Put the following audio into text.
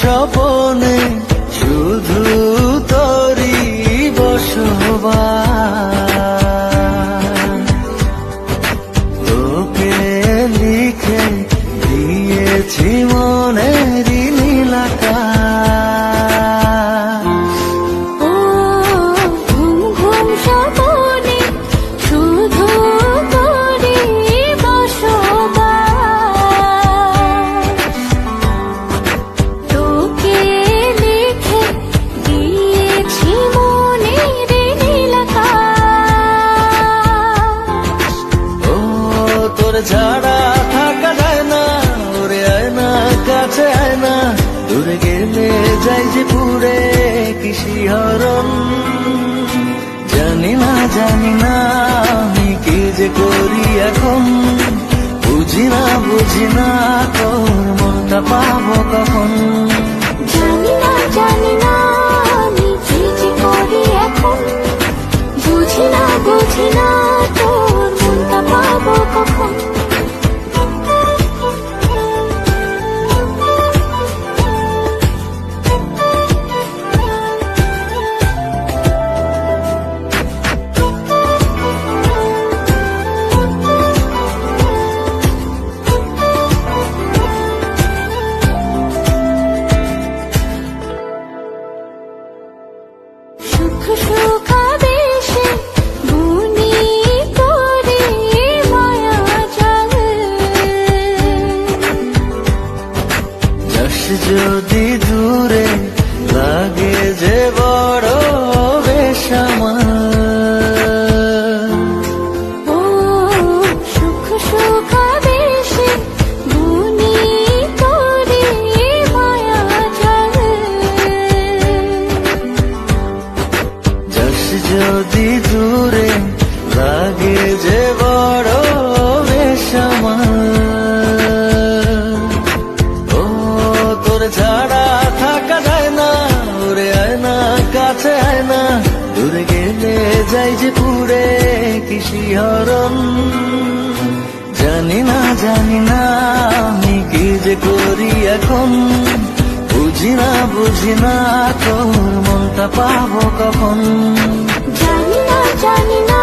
স্বপনে শুধু তোরই বসবাস। তোকে লিখে দিয়েছি মনেরই নীল আকাশ। ও ঘুম ঘুম স্বপনে শুধু তোরই বসবাস। তোকে লিখে দিয়েছি মনের নীল আকাশ। ও তোর ছাড়া থাকা যায় না, ওরে আয় না কাছে আয় না, দূরে গেলে যাই যে পুরে কি শিহরণ। জানি না আমি কি যে করি এখন, বুঝি না তোর মনটা পাবো কখন। জানি না আমি কি যে করি এখন, বুঝি না তোর মনটা পাবো কখন। সুখ সুখাবেশে বুনি তোরে মায়া জাল। যাস যদি দূরে লাগে যে বড় বেশ আমার। ও সুখ সুখাবেশে বুনি তোরে মায়া জাল। যাস যদি দূরে লাগে যে বড় বেশ আমার। ও তোর ছাড়া থাকা যায় না, ওরে আয় না কাছে আয় না, দূরে গেলে যাই যে পুরে কি শিহরণ। জানি না আমি কি যে করি এখন, বুঝি না তোর মনটা পাবো কখন। জানি না